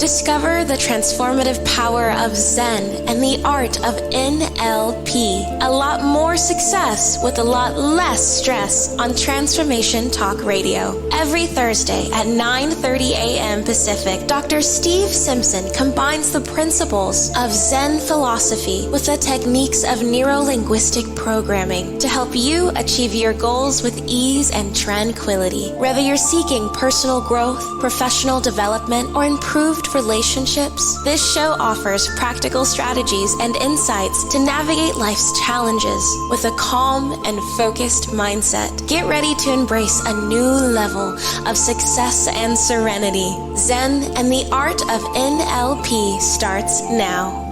discover the transformative power of Zen and the art of NLP. A lot more success with a lot less stress on Transformation Talk Radio. Every Thursday at 9:30 a.m. Pacific, Dr. Steve Simpson combines the principles of Zen philosophy with the techniques of neuro-linguistic programming to help you achieve your goals with ease and tranquility. Whether you're seeking personal growth, professional development, or improved relationships, this show offers practical strategies and insights to navigate life's challenges with a calm and focused mindset. Get ready to embrace a new level of success and serenity. Zen and the art of NLP starts now.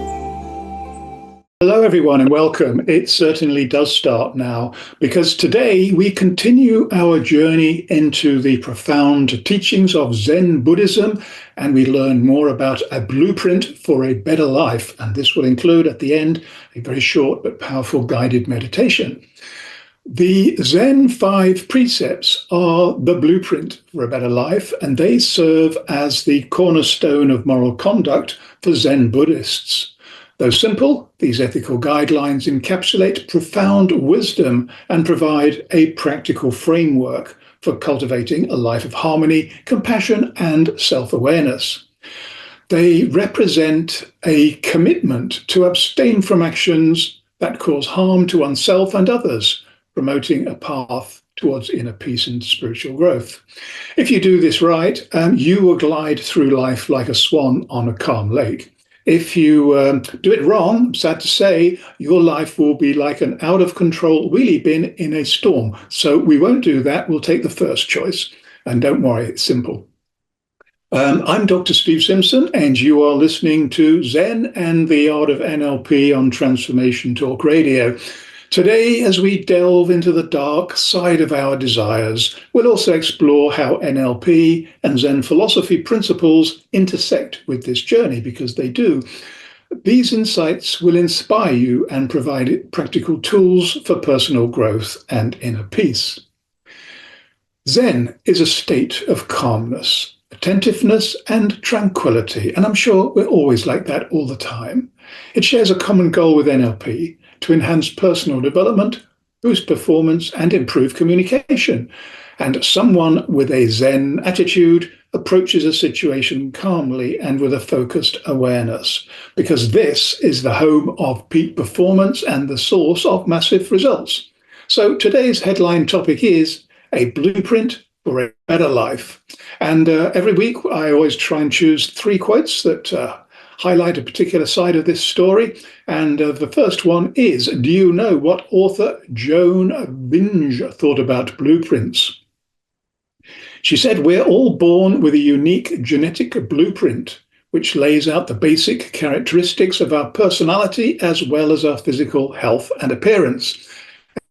Hello, everyone, and welcome. It certainly does start now, because today we continue our journey into the profound teachings of Zen Buddhism, and we learn more about a blueprint for a better life. And this will include, at the end, a very short but powerful guided meditation. The Zen Five Precepts are the blueprint for a better life, and they serve as the cornerstone of moral conduct for Zen Buddhists. Though simple, these ethical guidelines encapsulate profound wisdom and provide a practical framework for cultivating a life of harmony, compassion, and self-awareness. They represent a commitment to abstain from actions that cause harm to oneself and others, promoting a path towards inner peace and spiritual growth. If you do this right, you will glide through life like a swan on a calm lake. If you do it wrong, I'm sad to say, your life will be like an out-of-control wheelie bin in a storm. So we won't do that. We'll take the first choice. And don't worry, it's simple. I'm Dr. Steve Simpson, and you are listening to Zen and the Art of NLP on Transformation Talk Radio. Today, as we delve into the dark side of our desires, we'll also explore how NLP and Zen philosophy principles intersect with this journey, because they do. These insights will inspire you and provide practical tools for personal growth and inner peace. Zen is a state of calmness, attentiveness, and tranquility, and I'm sure we're always like that all the time. It shares a common goal with NLP: to enhance personal development, boost performance, and improve communication. And someone with a Zen attitude approaches a situation calmly and with a focused awareness, because this is the home of peak performance and the source of massive results. So today's headline topic is a blueprint for a better life. And every week I always try and choose 3 quotes that highlight a particular side of this story. And the first one is, do you know what author Joan Vinge thought about blueprints? She said, we're all born with a unique genetic blueprint, which lays out the basic characteristics of our personality as well as our physical health and appearance. We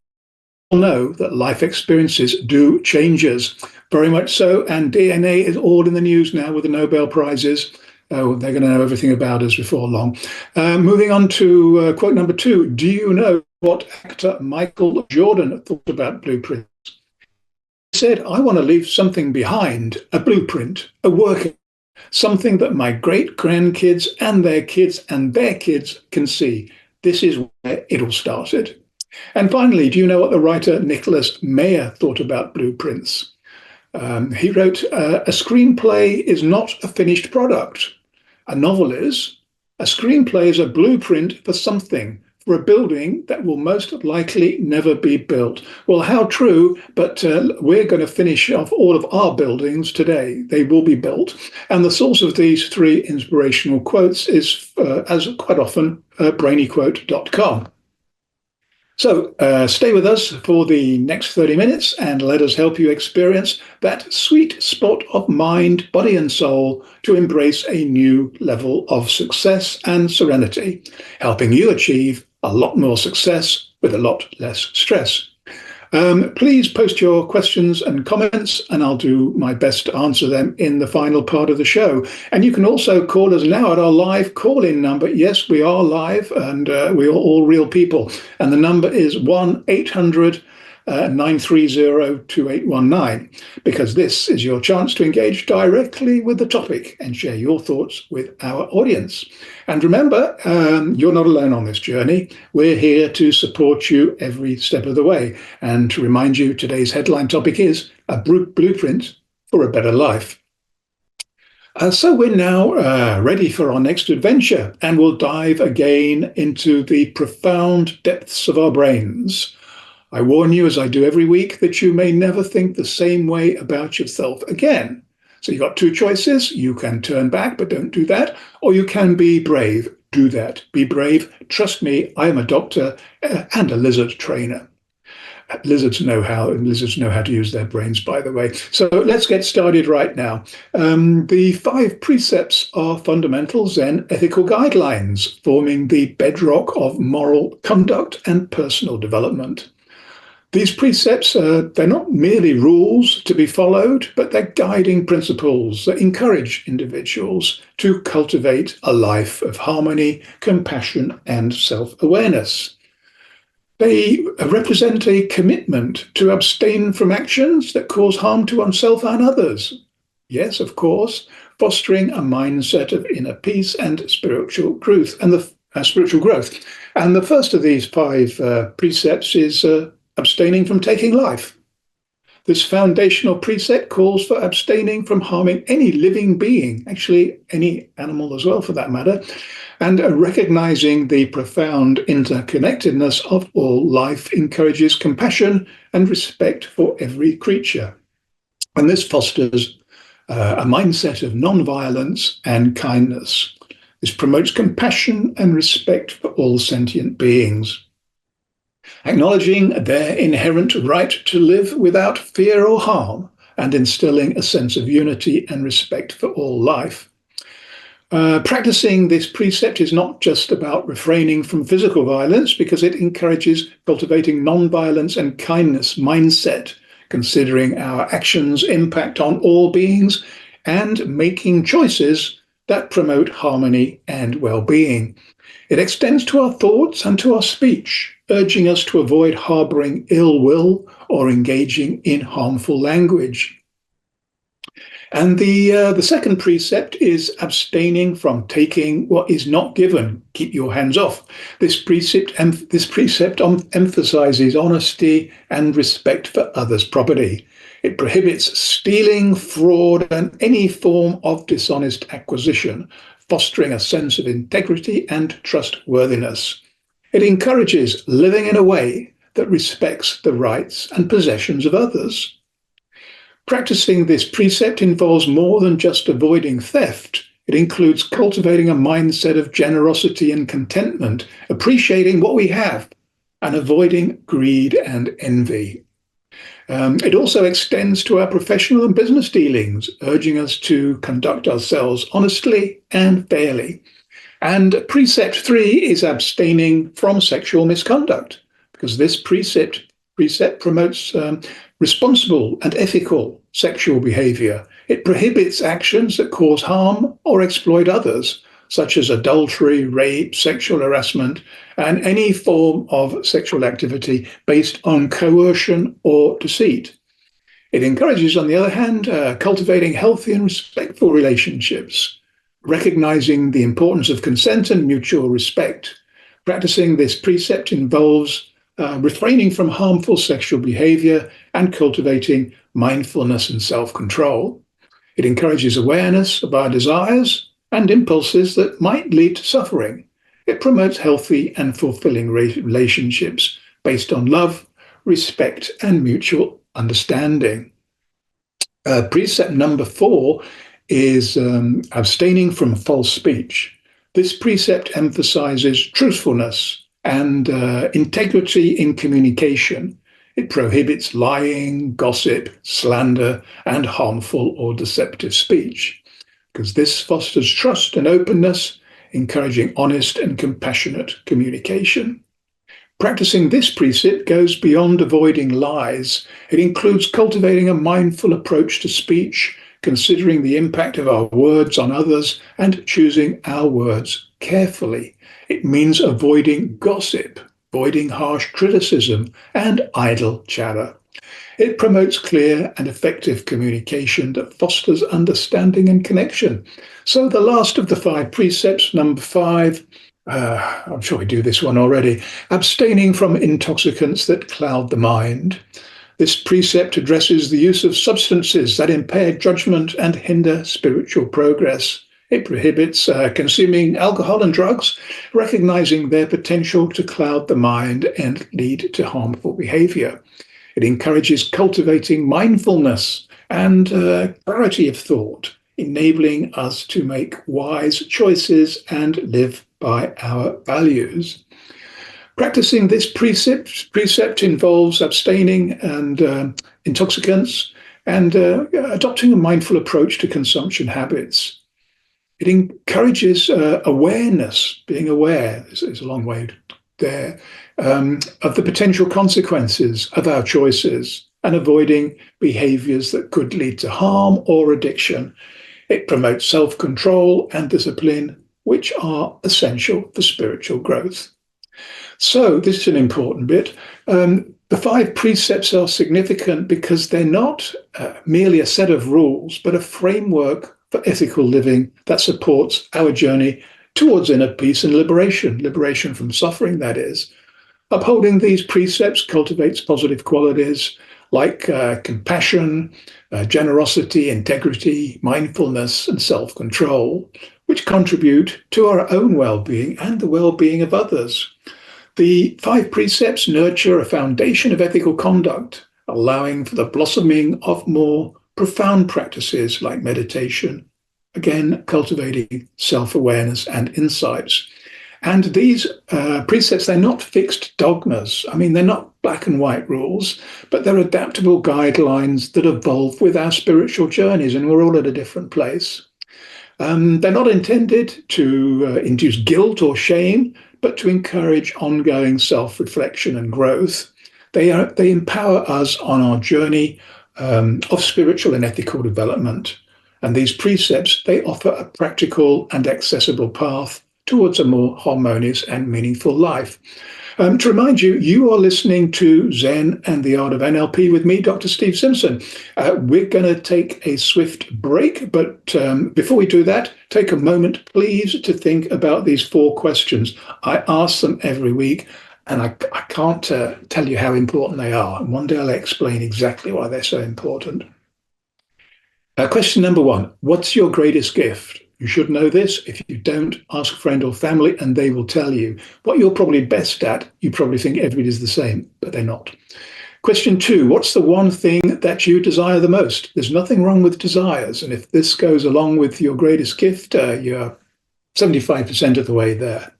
all know that life experiences do change us, very much so, and DNA is all in the news now with the Nobel Prizes. Oh, they're going to know everything about us before long. Moving on to quote number 2. Do you know what actor Michael Jordan thought about blueprints? He said, I want to leave something behind, a blueprint, a work, something that my great-grandkids and their kids and their kids can see. This is where it all started. And finally, do you know what the writer Nicholas Meyer thought about blueprints? He wrote, a screenplay is not a finished product. A novel is. A screenplay is a blueprint for something, for a building that will most likely never be built. Well, how true, but we're going to finish off all of our buildings today. They will be built. And the source of these 3 inspirational quotes is, as quite often, brainyquote.com. So stay with us for the next 30 minutes and let us help you experience that sweet spot of mind, body and soul to embrace a new level of success and serenity, helping you achieve a lot more success with a lot less stress. Please post your questions and comments, and I'll do my best to answer them in the final part of the show. And you can also call us now at our live call-in number. Yes, we are live, and we are all real people. And the number is 1-800 9302819, because this is your chance to engage directly with the topic and share your thoughts with our audience. And remember, you're not alone on this journey. We're here to support you every step of the way. And to remind you, today's headline topic is a blueprint for a better life. So we're now ready for our next adventure, and we'll dive again into the profound depths of our brains. I warn you, as I do every week, that you may never think the same way about yourself again. So you've got two choices. You can turn back, but don't do that. Or you can be brave. Do that. Be brave. Trust me, I am a doctor and a lizard trainer. Lizards know how to use their brains, by the way. So let's get started right now. The 5 precepts are fundamental Zen ethical guidelines, forming the bedrock of moral conduct and personal development. These precepts, they're not merely rules to be followed, but they're guiding principles that encourage individuals to cultivate a life of harmony, compassion, and self-awareness. They represent a commitment to abstain from actions that cause harm to oneself and others. Yes, of course, fostering a mindset of inner peace and spiritual growth. And the first of these 5 precepts is abstaining from taking life. This foundational precept calls for abstaining from harming any living being, actually any animal as well for that matter, and recognizing the profound interconnectedness of all life encourages compassion and respect for every creature. And this fosters a mindset of non-violence and kindness. This promotes compassion and respect for all sentient beings. Acknowledging their inherent right to live without fear or harm, and instilling a sense of unity and respect for all life. Practicing this precept is not just about refraining from physical violence, because it encourages cultivating non-violence and kindness mindset, considering our actions' impact on all beings, and making choices that promote harmony and well-being. It extends to our thoughts and to our speech, urging us to avoid harboring ill will or engaging in harmful language. And the second precept is abstaining from taking what is not given. Keep your hands off. This precept emphasizes honesty and respect for others' property. It prohibits stealing, fraud, and any form of dishonest acquisition, fostering a sense of integrity and trustworthiness. It encourages living in a way that respects the rights and possessions of others. Practicing this precept involves more than just avoiding theft. It includes cultivating a mindset of generosity and contentment, appreciating what we have, and avoiding greed and envy. It also extends to our professional and business dealings, urging us to conduct ourselves honestly and fairly. And precept 3 is abstaining from sexual misconduct, because this precept promotes responsible and ethical sexual behavior. It prohibits actions that cause harm or exploit others, such as adultery, rape, sexual harassment, and any form of sexual activity based on coercion or deceit. It encourages, on the other hand, cultivating healthy and respectful relationships, recognizing the importance of consent and mutual respect. Practicing this precept involves refraining from harmful sexual behavior and cultivating mindfulness and self-control. It encourages awareness of our desires and impulses that might lead to suffering. It promotes healthy and fulfilling relationships based on love, respect, and mutual understanding. Precept number 4 is abstaining from false speech. This precept emphasizes truthfulness and integrity in communication. It prohibits lying, gossip, slander, and harmful or deceptive speech, because this fosters trust and openness, encouraging honest and compassionate communication. Practicing this precept goes beyond avoiding lies. It includes cultivating a mindful approach to speech, considering the impact of our words on others, and choosing our words carefully. It means avoiding gossip, avoiding harsh criticism and idle chatter. It promotes clear and effective communication that fosters understanding and connection. So the last of the 5 precepts, number 5, I'm sure we do this one already, abstaining from intoxicants that cloud the mind. This precept addresses the use of substances that impair judgment and hinder spiritual progress. It prohibits consuming alcohol and drugs, recognizing their potential to cloud the mind and lead to harmful behavior. It encourages cultivating mindfulness and clarity of thought, enabling us to make wise choices and live by our values. Practicing this precept involves abstaining and intoxicants and adopting a mindful approach to consumption habits. It encourages awareness, being aware is a long way there, of the potential consequences of our choices and avoiding behaviors that could lead to harm or addiction. It promotes self-control and discipline, which are essential for spiritual growth. So this is an important bit. The 5 precepts are significant because they're not merely a set of rules, but a framework for ethical living that supports our journey towards inner peace and liberation from suffering, that is. Upholding these precepts cultivates positive qualities like compassion, generosity, integrity, mindfulness, and self-control, which contribute to our own well-being and the well-being of others. The 5 precepts nurture a foundation of ethical conduct, allowing for the blossoming of more profound practices like meditation, again, cultivating self-awareness and insights. And these precepts, they're not fixed dogmas. I mean, they're not black and white rules, but they're adaptable guidelines that evolve with our spiritual journeys, and we're all at a different place. They're not intended to induce guilt or shame, but to encourage ongoing self-reflection and growth. They empower us on our journey of spiritual and ethical development. And these precepts, they offer a practical and accessible path towards a more harmonious and meaningful life. To remind you, you are listening to Zen and the Art of NLP with me, Dr. Steve Simpson. We're going to take a swift break, but before we do that, take a moment, please, to think about these 4 questions. I ask them every week, and I can't tell you how important they are. And one day I'll explain exactly why they're so important. Question number 1, what's your greatest gift? You should know this. If you don't, ask a friend or family and they will tell you. What you're probably best at, you probably think everybody's the same, but they're not. Question 2, what's the one thing that you desire the most? There's nothing wrong with desires. And if this goes along with your greatest gift, you're 75% of the way there.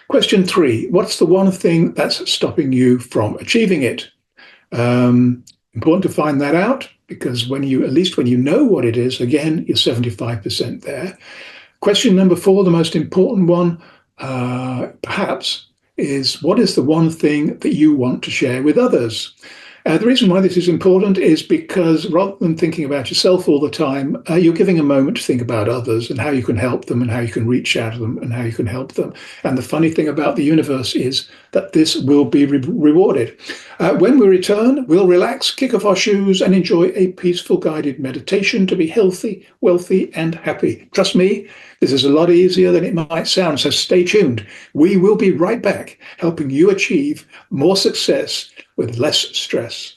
Question 3, what's the one thing that's stopping you from achieving it? Important to find that out, because at least when you know what it is, again, you're 75% there. Question number 4, the most important one, perhaps, is what is the one thing that you want to share with others? The reason why this is important is because rather than thinking about yourself all the time, you're giving a moment to think about others and how you can help them and how you can reach out to them and how you can help them. And the funny thing about the universe is that this will be rewarded. When we return, we'll relax, kick off our shoes and enjoy a peaceful guided meditation to be healthy, wealthy and happy. Trust me, this is a lot easier than it might sound, so stay tuned. We will be right back, helping you achieve more success with less stress.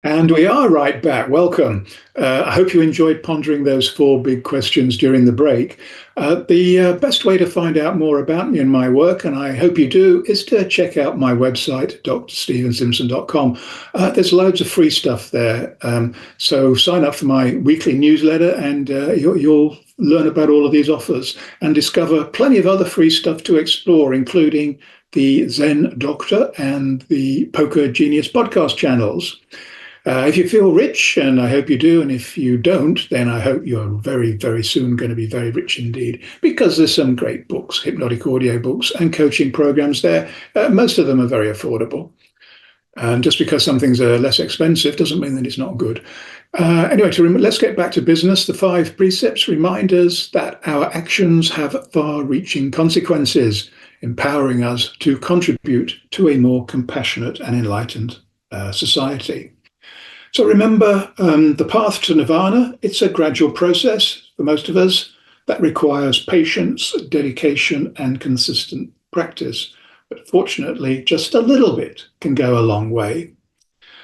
And we are right back. Welcome. I hope you enjoyed pondering those 4 big questions during the break. The best way to find out more about me and my work, and I hope you do, is to check out my website, drstevensimpson.com. There's loads of free stuff there. So sign up for my weekly newsletter and you'll learn about all of these offers and discover plenty of other free stuff to explore, including the Zen Doctor and the Poker Genius podcast channels. If you feel rich, and I hope you do, and if you don't, then I hope you're very, very soon going to be very rich indeed, because there's some great books, hypnotic audio books and coaching programs there. Most of them are very affordable. And just because some things are less expensive doesn't mean that it's not good. Anyway, let's get back to business. The 5 precepts remind us that our actions have far-reaching consequences, empowering us to contribute to a more compassionate and enlightened society. So remember, the path to nirvana, it's a gradual process for most of us that requires patience, dedication, and consistent practice. But fortunately, just a little bit can go a long way.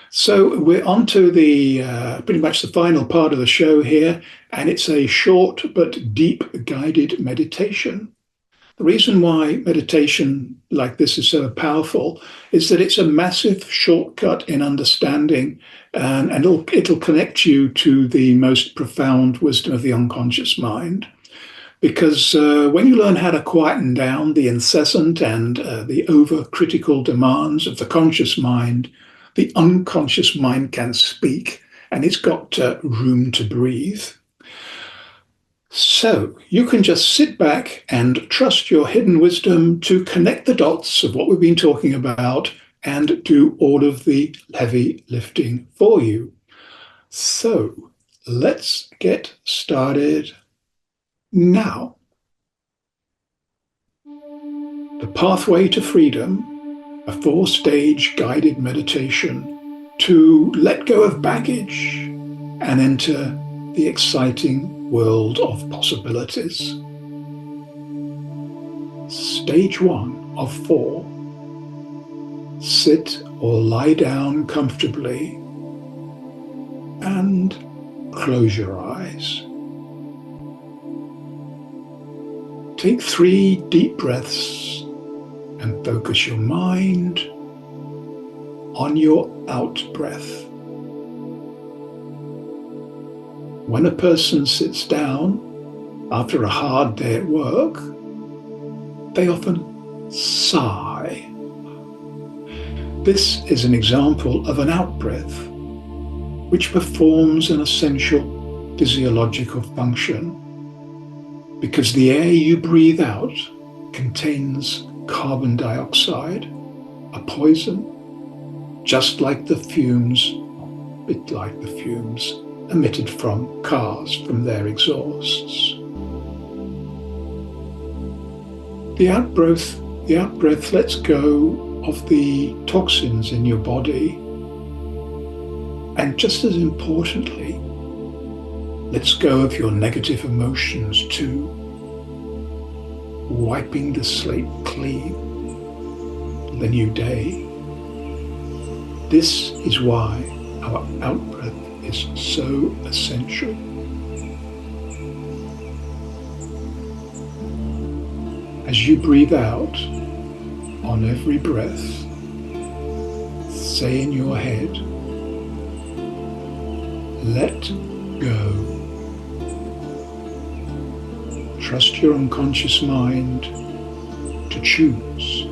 So we're on to the pretty much the final part of the show here, and it's a short but deep guided meditation. The reason why meditation like this is so powerful is that it's a massive shortcut in understanding, and it'll connect you to the most profound wisdom of the unconscious mind. Because when you learn how to quieten down the incessant and the overcritical demands of the conscious mind, the unconscious mind can speak, and it's got room to breathe. So you can just sit back and trust your hidden wisdom to connect the dots of what we've been talking about and do all of the heavy lifting for you. So let's get started now. The Pathway to Freedom, a 4-stage guided meditation to let go of baggage and enter the exciting world of possibilities. Stage 1 of 4. Sit or lie down comfortably and close your eyes. Take 3 deep breaths and focus your mind on your out breath. When a person sits down after a hard day at work, they often sigh. This is an example of an out breath, which performs an essential physiological function, because the air you breathe out contains carbon dioxide, a poison, just like the fumes emitted from cars from their exhausts. The out breath lets go of the toxins in your body, and just as importantly, lets go of your negative emotions too, wiping the slate clean for the new day. This is why our out-breath is so essential. As you breathe out, on every breath, say in your head, let go. Trust your unconscious mind to choose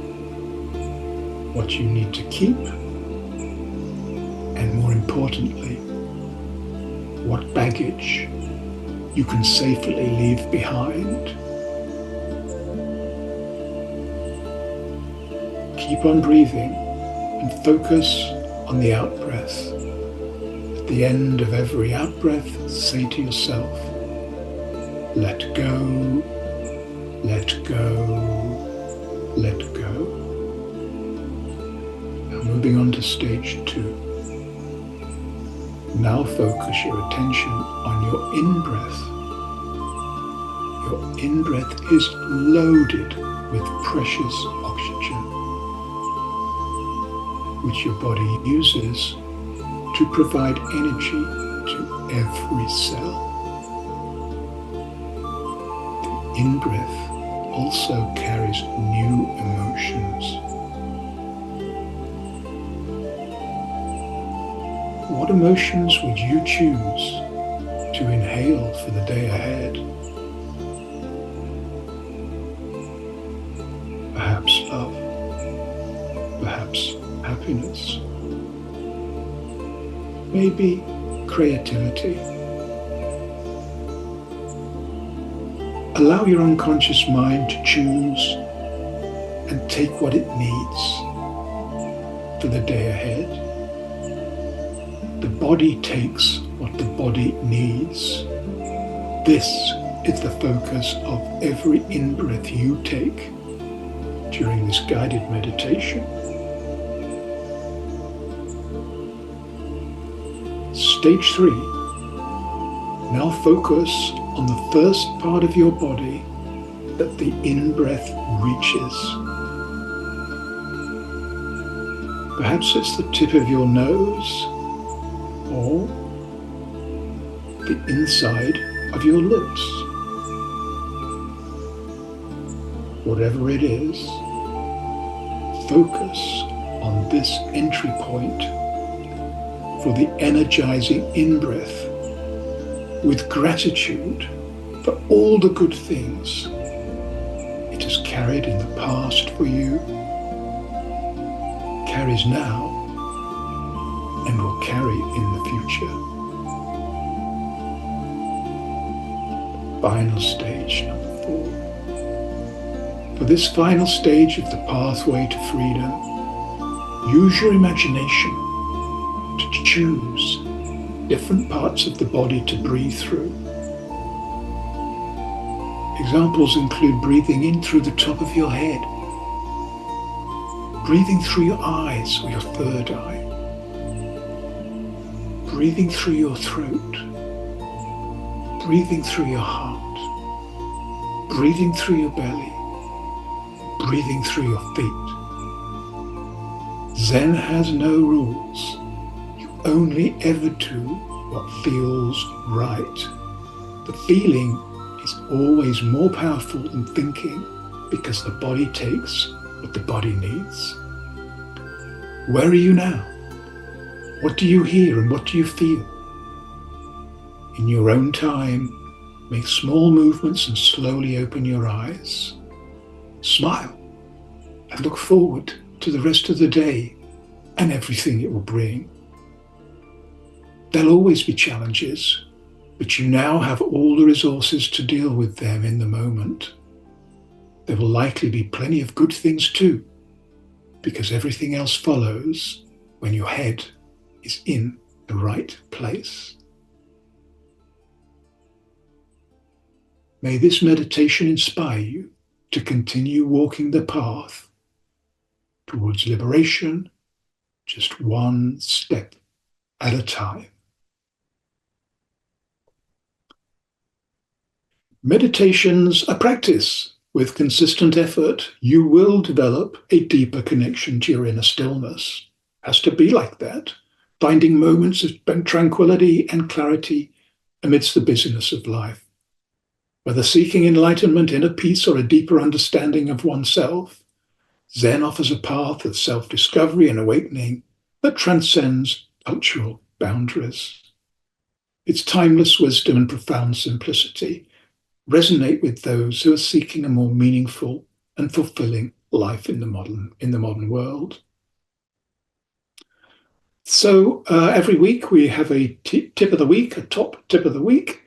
what you need to keep, and more importantly, what baggage you can safely leave behind. Keep on breathing and focus on the out-breath. At the end of every out-breath, say to yourself, let go, let go, let go. Now moving on to stage 2. Now focus your attention on your in-breath. Your in-breath is loaded with precious oxygen, which your body uses to provide energy to every cell. The in-breath also carries new emotions. What emotions would you choose to inhale for the day ahead? Perhaps love, perhaps happiness, maybe creativity. Allow your unconscious mind to choose and take what it needs. for the day ahead. The body takes what the body needs. This is the focus of every in-breath you take during this guided meditation. Stage 3. Now focus on the first part of your body that the in-breath reaches. Perhaps it's the tip of your nose or the inside of your lips. Whatever it is, focus on this entry point for the energizing in-breath with gratitude for all the good things it has carried in the past for you, carries now, and will carry in the future. Final stage number 4. For this final stage of the pathway to freedom, use your imagination to choose different parts of the body to breathe through. Examples include breathing in through the top of your head, breathing through your eyes or your third eye, breathing through your throat, breathing through your heart, breathing through your belly, breathing through your feet. Zen has no rules. You only ever do what feels right. The feeling is always more powerful than thinking because the body takes what the body needs. Where are you now? What do you hear and what do you feel? In your own time, make small movements and slowly open your eyes. Smile and look forward to the rest of the day and everything it will bring. There'll always be challenges, but you now have all the resources to deal with them in the moment. There will likely be plenty of good things too, because everything else follows when your head is in the right place. May this meditation inspire you to continue walking the path towards liberation, just one step at a time. Meditation's a practice. With consistent effort, you will develop a deeper connection to your inner stillness. It has to be like that, finding moments of tranquility and clarity amidst the busyness of life. Whether seeking enlightenment, inner peace, or a deeper understanding of oneself, Zen offers a path of self-discovery and awakening that transcends cultural boundaries. Its timeless wisdom and profound simplicity resonate with those who are seeking a more meaningful and fulfilling life in the modern world. So every week we have a tip of the week, a top tip of the week,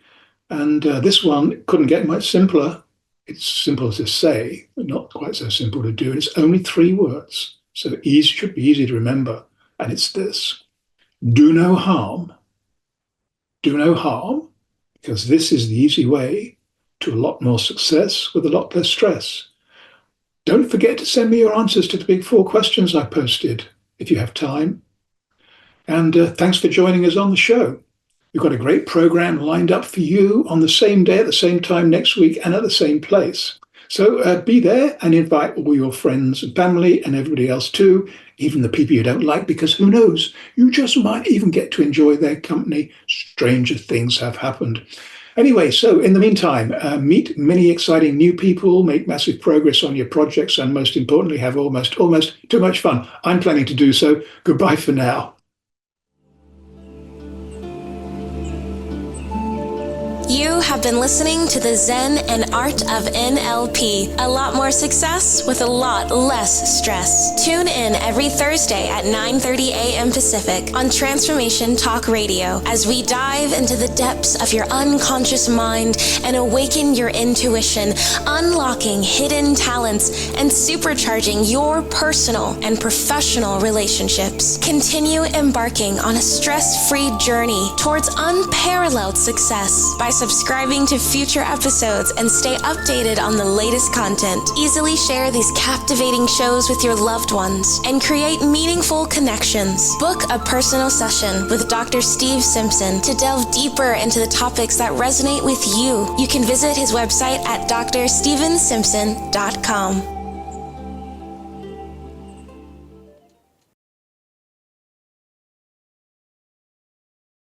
and this one couldn't get much simpler. It's simple to say, but not quite so simple to do. And it's only 3 words, so should be easy to remember. And it's this: do no harm. Do no harm, because this is the easy way to a lot more success with a lot less stress. Don't forget to send me your answers to the big 4 questions I posted if you have time. And thanks for joining us on the show. We've got a great program lined up for you on the same day at the same time next week and at the same place. So be there and invite all your friends and family and everybody else too, even the people you don't like, because who knows, you just might even get to enjoy their company. Stranger things have happened. Anyway, so in the meantime, meet many exciting new people, make massive progress on your projects, and most importantly, have almost too much fun. I'm planning to do so. Goodbye for now. You have been listening to the Zen and Art of NLP. A lot more success with a lot less stress. Tune in every Thursday at 9:30 a.m. Pacific on Transformation Talk Radio as we dive into the depths of your unconscious mind and awaken your intuition, unlocking hidden talents and supercharging your personal and professional relationships. Continue embarking on a stress-free journey towards unparalleled success by subscribing to future episodes and stay updated on the latest content. Easily share these captivating shows with your loved ones and create meaningful connections. Book a personal session with Dr. Steve Simpson to delve deeper into the topics that resonate with you. You can visit his website at drstevensimpson.com.